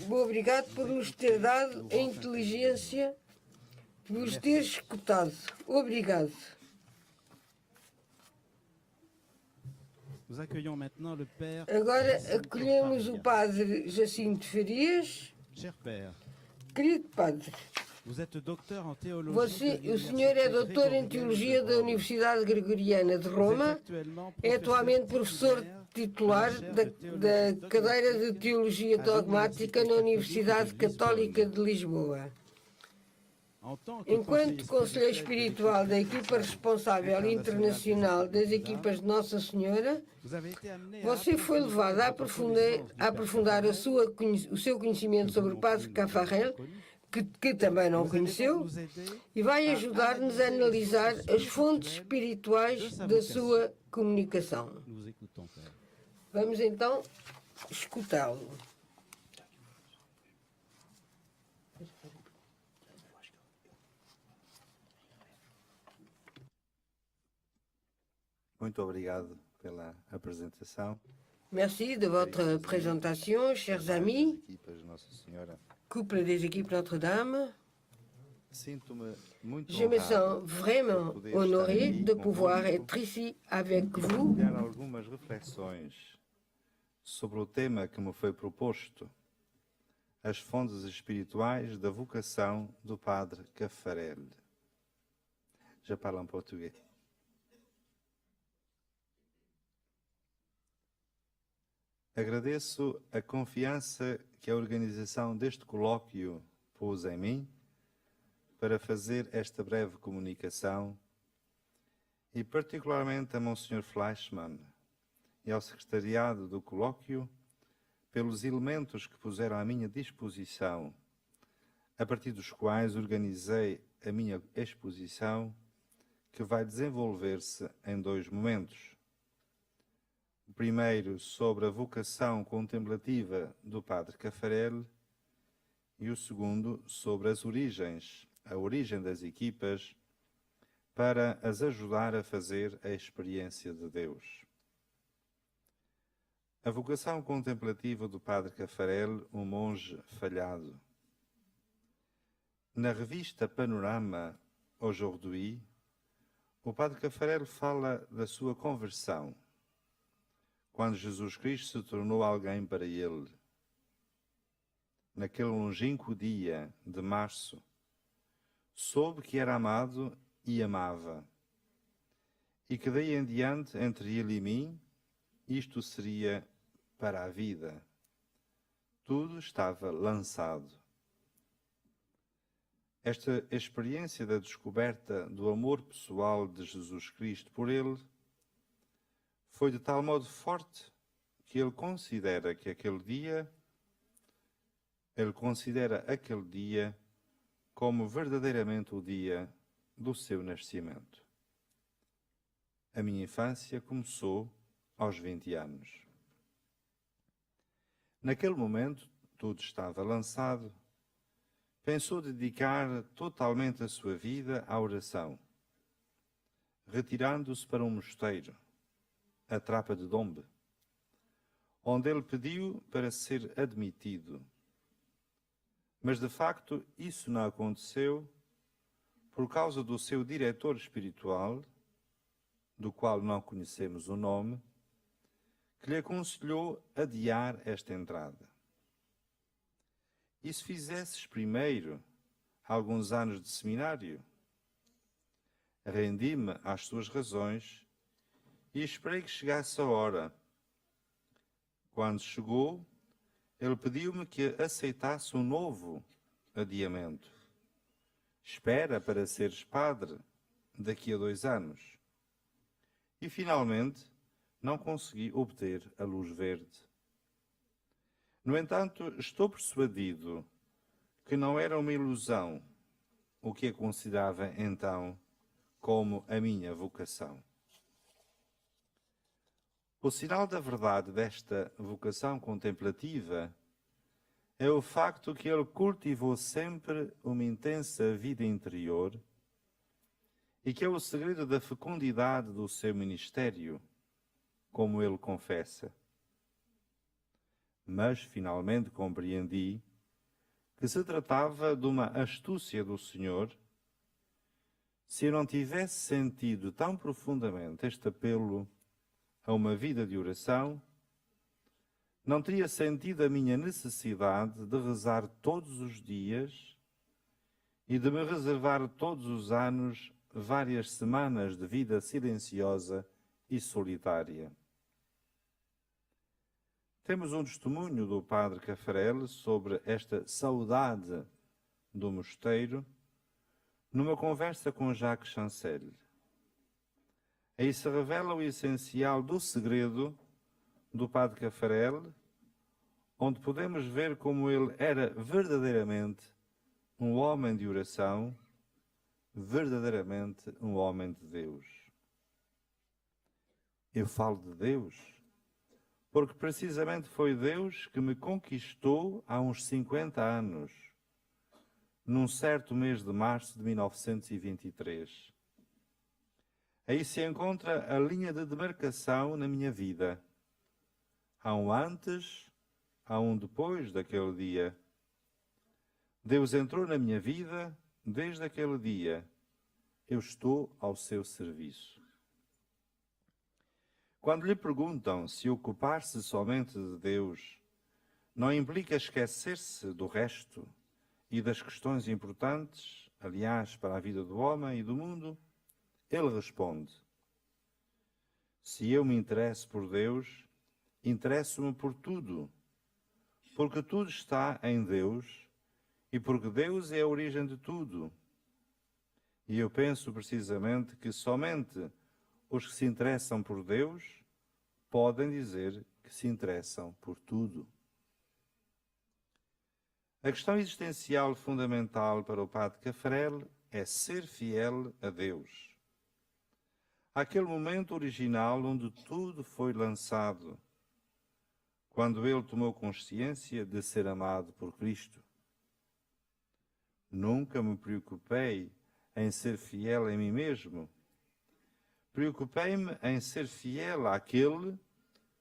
Obrigado por nos ter dado a inteligência, por nos ter escutado. Obrigado. Agora acolhemos o Padre Jacinto Farias. Querido Padre, o senhor é doutor em Teologia da Universidade Gregoriana de Roma, é atualmente professor titular da cadeira de Teologia Dogmática na Universidade Católica de Lisboa. Enquanto conselheiro espiritual da equipa responsável internacional das equipas de Nossa Senhora, você foi levado a aprofundar o seu conhecimento sobre o Padre Caffarel, que também não conheceu, e vai ajudar-nos a analisar as fontes espirituais da sua comunicação. Vamos então escutá-lo. Muito obrigado pela apresentação. Merci de votre présentation, chers amis, couple des équipes Notre-Dame. Je me sens vraiment honoré de pouvoir être ici avec vous. Algumas reflexões sobre o tema que me foi proposto, as fontes espirituais da vocação do Padre Caffarel. Já falo em português. Agradeço a confiança que a organização deste colóquio pôs em mim para fazer esta breve comunicação e particularmente a Monsenhor Fleischmann e ao secretariado do colóquio pelos elementos que puseram à minha disposição, a partir dos quais organizei a minha exposição, que vai desenvolver-se em dois momentos. O primeiro sobre a vocação contemplativa do Padre Caffarel e o segundo sobre as origens, a origem das equipas, para as ajudar a fazer a experiência de Deus. A vocação contemplativa do Padre Caffarel, um monge falhado. Na revista Panorama Aujourd'hui, o Padre Caffarel fala da sua conversão, quando Jesus Cristo se tornou alguém para ele. Naquele longínquo dia de março, soube que era amado e amava, e que daí em diante, entre ele e mim, isto seria para a vida. Tudo estava lançado. Esta experiência da descoberta do amor pessoal de Jesus Cristo por ele foi de tal modo forte que ele considera aquele dia como verdadeiramente o dia do seu nascimento. A minha infância começou aos 20 anos. Naquele momento, tudo estava lançado. Pensou dedicar totalmente a sua vida à oração, retirando-se para um mosteiro, a Trapa de Dombe, onde ele pediu para ser admitido. Mas, de facto, isso não aconteceu por causa do seu diretor espiritual, do qual não conhecemos o nome, que lhe aconselhou adiar esta entrada. E se fizesses primeiro alguns anos de seminário? Rendi-me às suas razões e esperei que chegasse a hora. Quando chegou, ele pediu-me que aceitasse um novo adiamento. Espera para seres padre daqui a 2 anos. E, finalmente, não consegui obter a luz verde. No entanto, estou persuadido que não era uma ilusão o que eu considerava então como a minha vocação. O sinal da verdade desta vocação contemplativa é o facto que ele cultivou sempre uma intensa vida interior e que é o segredo da fecundidade do seu ministério, como ele confessa. Mas finalmente compreendi que se tratava de uma astúcia do Senhor. Se eu não tivesse sentido tão profundamente este apelo a uma vida de oração, não teria sentido a minha necessidade de rezar todos os dias e de me reservar todos os anos várias semanas de vida silenciosa e solitária. Temos um testemunho do padre Caffarel sobre esta saudade do mosteiro numa conversa com Jacques Chancel. Aí se revela o essencial do segredo do padre Caffarel, onde podemos ver como ele era verdadeiramente um homem de oração, verdadeiramente um homem de Deus. Eu falo de Deus porque precisamente foi Deus que me conquistou há uns 50 anos, num certo mês de março de 1923. Aí se encontra a linha de demarcação na minha vida. Há um antes, há um depois daquele dia. Deus entrou na minha vida desde aquele dia. Eu estou ao seu serviço. Quando lhe perguntam se ocupar-se somente de Deus não implica esquecer-se do resto e das questões importantes, aliás, para a vida do homem e do mundo, ele responde: se eu me interesso por Deus, interesso-me por tudo, porque tudo está em Deus e porque Deus é a origem de tudo. E eu penso precisamente que somente os que se interessam por Deus podem dizer que se interessam por tudo. A questão existencial fundamental para o padre Caffarel é ser fiel a Deus. Aquele momento original onde tudo foi lançado, quando ele tomou consciência de ser amado por Cristo. Nunca me preocupei em ser fiel a mim mesmo. Preocupei-me em ser fiel àquele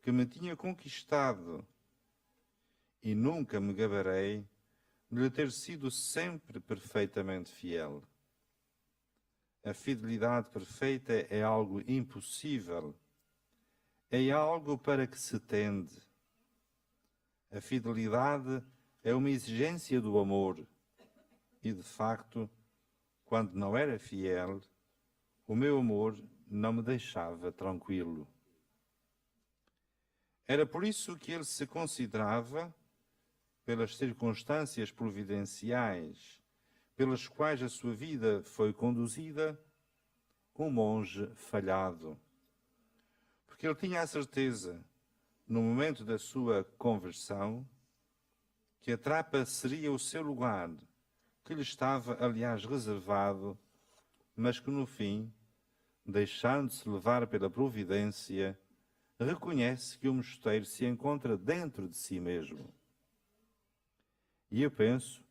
que me tinha conquistado e nunca me gabarei de lhe ter sido sempre perfeitamente fiel. A fidelidade perfeita é algo impossível, é algo para que se tende. A fidelidade é uma exigência do amor e, de facto, quando não era fiel, o meu amor não me deixava tranquilo. Era por isso que ele se considerava, pelas circunstâncias providenciais pelas quais a sua vida foi conduzida, um monge falhado. Porque ele tinha a certeza, no momento da sua conversão, que a trapa seria o seu lugar, que lhe estava, aliás, reservado, mas que no fim, deixando-se levar pela providência, reconhece que o mosteiro se encontra dentro de si mesmo. E eu penso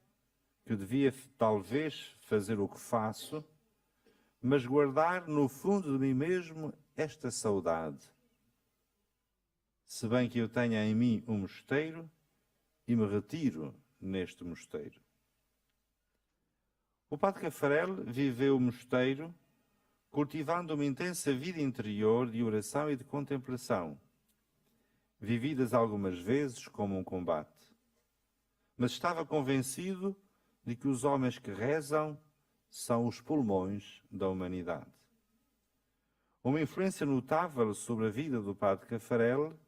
que devia talvez fazer o que faço, mas guardar no fundo de mim mesmo esta saudade. Se bem que eu tenha em mim um mosteiro e me retiro neste mosteiro. O padre Caffarel viveu o mosteiro cultivando uma intensa vida interior de oração e de contemplação, vividas algumas vezes como um combate. Mas estava convencido de que os homens que rezam são os pulmões da humanidade. Uma influência notável sobre a vida do padre Caffarel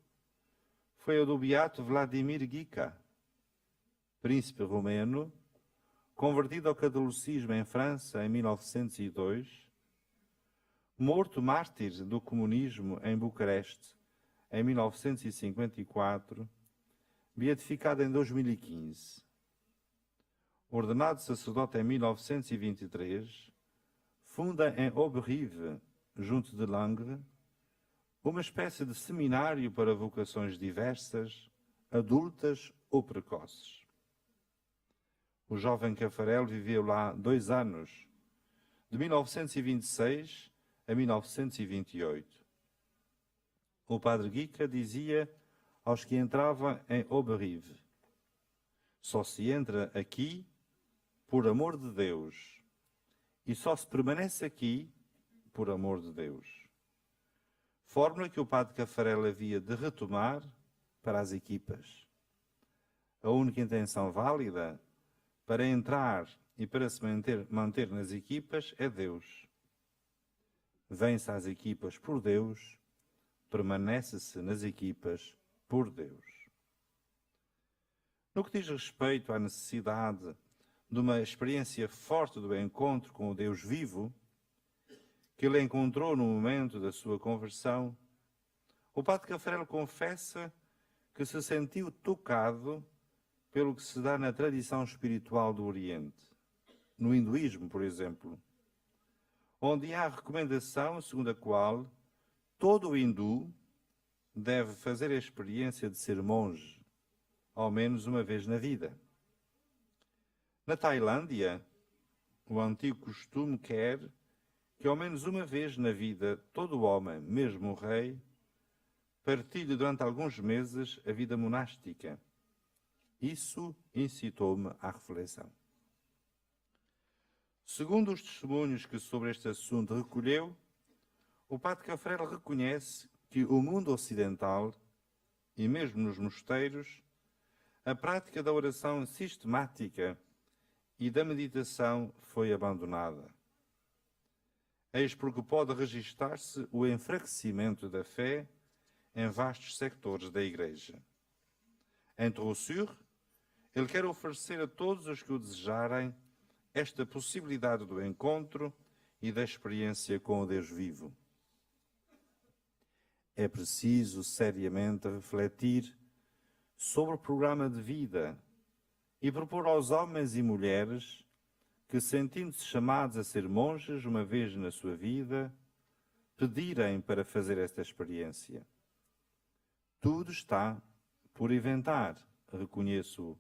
foi a do beato Vladimir Guica, príncipe romeno, convertido ao catolicismo em França em 1902, morto mártir do comunismo em Bucareste em 1954, beatificado em 2015. Ordenado sacerdote em 1923, funda em Auberive, junto de Langres, uma espécie de seminário para vocações diversas, adultas ou precoces. O jovem Caffarel viveu lá 2 anos, de 1926 a 1928. O padre Guica dizia aos que entravam em Auberive. Só se entra aqui por amor de Deus e só se permanece aqui por amor de Deus. Fórmula que o padre Caffarel havia de retomar para as equipas. A única intenção válida para entrar e para se manter nas equipas é Deus. Vem-se às equipas por Deus, permanece-se nas equipas por Deus. No que diz respeito à necessidade de uma experiência forte do encontro com o Deus vivo, que ele encontrou no momento da sua conversão, o padre Caffarel confessa que se sentiu tocado pelo que se dá na tradição espiritual do Oriente, no hinduísmo, por exemplo, onde há a recomendação segundo a qual todo hindu deve fazer a experiência de ser monge, ao menos uma vez na vida. Na Tailândia, o antigo costume quer que ao menos uma vez na vida todo homem, mesmo o rei, partilhe durante alguns meses a vida monástica. Isso incitou-me à reflexão. Segundo os testemunhos que sobre este assunto recolheu, o padre Caffarel reconhece que o mundo ocidental, e mesmo nos mosteiros, a prática da oração sistemática e da meditação foi abandonada. Eis porque pode registar-se o enfraquecimento da fé em vastos sectores da Igreja. Em Trossur, ele quer oferecer a todos os que o desejarem esta possibilidade do encontro e da experiência com o Deus vivo. É preciso seriamente refletir sobre o programa de vida e propor aos homens e mulheres que, sentindo-se chamados a ser monges uma vez na sua vida, pedirem para fazer esta experiência. Tudo está por inventar, reconheço-o.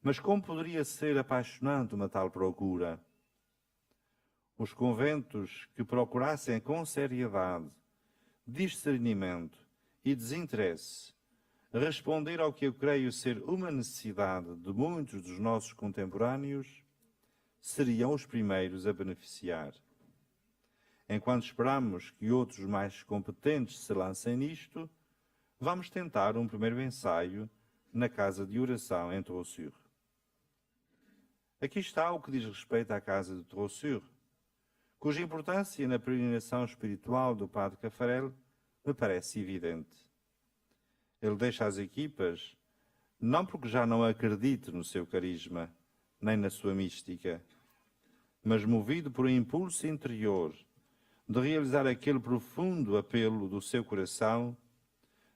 Mas como poderia ser apaixonante uma tal procura? Os conventos que procurassem com seriedade, discernimento e desinteresse responder ao que eu creio ser uma necessidade de muitos dos nossos contemporâneos, seriam os primeiros a beneficiar. Enquanto esperamos que outros mais competentes se lancem nisto, vamos tentar um primeiro ensaio na casa de oração em Trossur. Aqui está o que diz respeito à casa de Trossur, cuja importância na peregrinação espiritual do padre Caffarel me parece evidente. Ele deixa as equipas, não porque já não acredite no seu carisma, nem na sua mística, mas movido por um impulso interior de realizar aquele profundo apelo do seu coração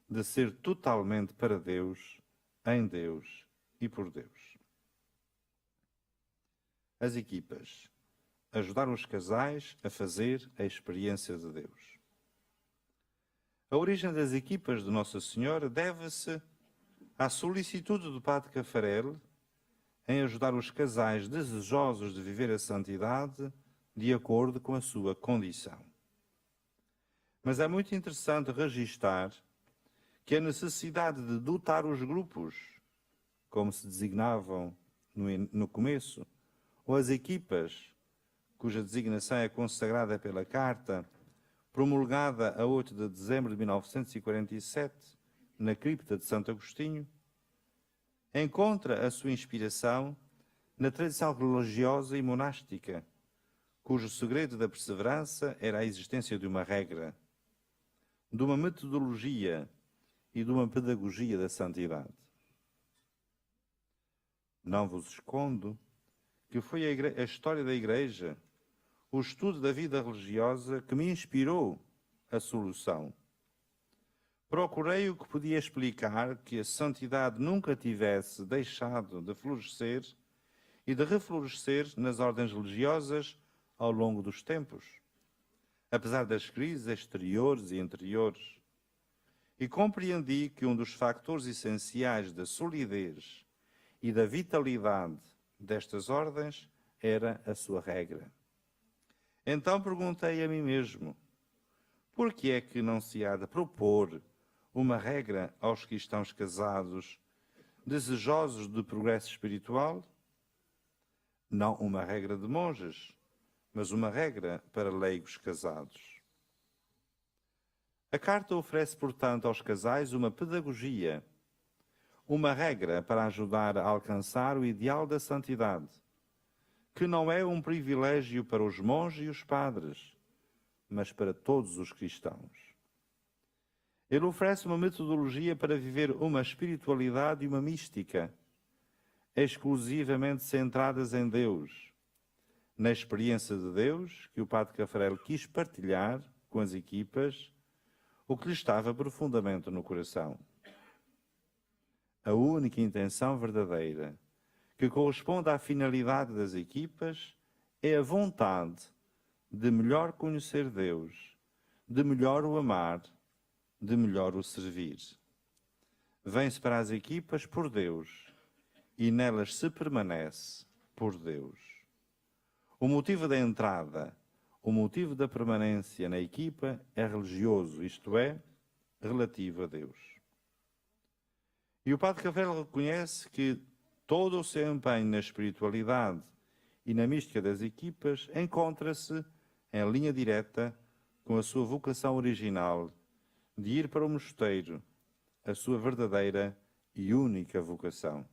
de ser totalmente para Deus, em Deus e por Deus. As equipas. Ajudar os casais a fazer a experiência de Deus. A origem das equipas de Nossa Senhora deve-se à solicitude do padre Caffarel em ajudar os casais desejosos de viver a santidade de acordo com a sua condição. Mas é muito interessante registar que a necessidade de dotar os grupos, como se designavam no começo, ou as equipas, cuja designação é consagrada pela Carta, promulgada a 8 de dezembro de 1947, na cripta de Santo Agostinho, encontra a sua inspiração na tradição religiosa e monástica, cujo segredo da perseverança era a existência de uma regra, de uma metodologia e de uma pedagogia da santidade. Não vos escondo que foi a história da Igreja, o estudo da vida religiosa que me inspirou a solução. Procurei o que podia explicar que a santidade nunca tivesse deixado de florescer e de reflorescer nas ordens religiosas ao longo dos tempos, apesar das crises exteriores e interiores. E compreendi que um dos fatores essenciais da solidez e da vitalidade destas ordens era a sua regra. Então perguntei a mim mesmo, por que é que não se há de propor uma regra aos cristãos casados desejosos de progresso espiritual? Não uma regra de monges, mas uma regra para leigos casados. A carta oferece, portanto, aos casais uma pedagogia, uma regra para ajudar a alcançar o ideal da santidade, que não é um privilégio para os monges e os padres, mas para todos os cristãos. Ele oferece uma metodologia para viver uma espiritualidade e uma mística, exclusivamente centradas em Deus, na experiência de Deus que o Padre Caffarel quis partilhar com as equipas, o que lhe estava profundamente no coração. A única intenção verdadeira que corresponde à finalidade das equipas é a vontade de melhor conhecer Deus, de melhor o amar, de melhor o servir. Vem-se para as equipas por Deus e nelas se permanece por Deus. O motivo da entrada, o motivo da permanência na equipa é religioso, isto é, relativo a Deus. E o Padre Caffarel reconhece que todo o seu empenho na espiritualidade e na mística das equipas encontra-se em linha direta com a sua vocação original de ir para o mosteiro, a sua verdadeira e única vocação.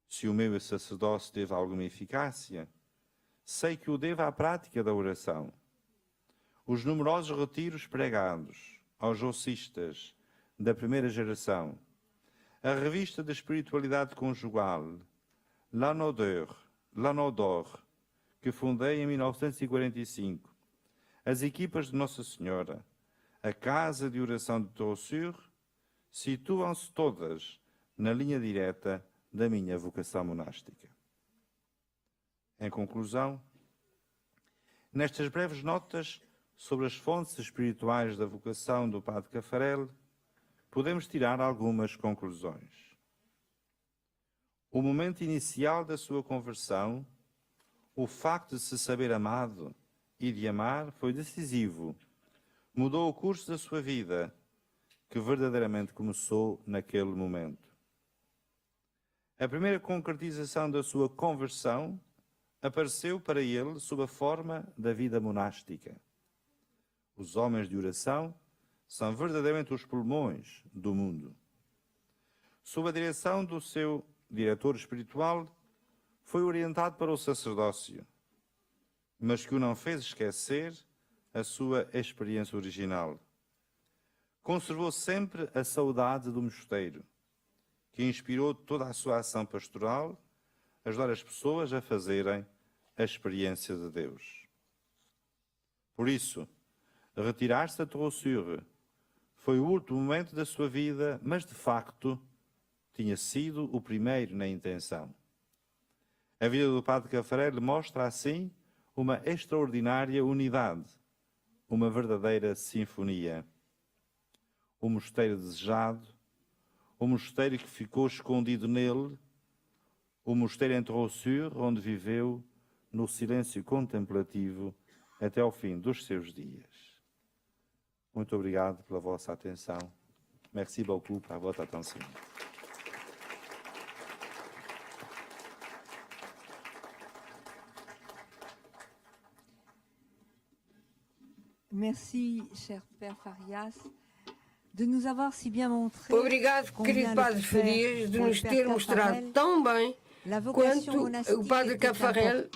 Se o meu sacerdócio teve alguma eficácia, sei que o devo à prática da oração. Os numerosos retiros pregados aos ossistas da primeira geração, a revista de espiritualidade conjugal, L'Anodor, que fundei em 1945, as equipas de Nossa Senhora, a Casa de Oração de Trossur, situam-se todas na linha direta da minha vocação monástica. Em conclusão, nestas breves notas sobre as fontes espirituais da vocação do Padre Caffarel, podemos tirar algumas conclusões. O momento inicial da sua conversão, o facto de se saber amado e de amar, foi decisivo. Mudou o curso da sua vida, que verdadeiramente começou naquele momento. A primeira concretização da sua conversão apareceu para ele sob a forma da vida monástica. Os homens de oração são verdadeiramente os pulmões do mundo. Sob a direção do seu diretor espiritual, foi orientado para o sacerdócio, mas que o não fez esquecer a sua experiência original. Conservou sempre a saudade do mosteiro, que inspirou toda a sua ação pastoral, ajudar as pessoas a fazerem a experiência de Deus. Por isso, retirar-se da Trossur foi o último momento da sua vida, mas de facto tinha sido o primeiro na intenção. A vida do Padre Caffarel mostra assim uma extraordinária unidade, uma verdadeira sinfonia. O mosteiro desejado, o mosteiro que ficou escondido nele, o mosteiro em Trossur, onde viveu no silêncio contemplativo até ao fim dos seus dias. Muito obrigado pela vossa atenção. Merci beaucoup pour votre attention. Merci, cher Père Farias, de nous avoir si bien montré Obrigado, querido Padre Farias, de nos ter mostrado tão bem quanto o Padre Caffarel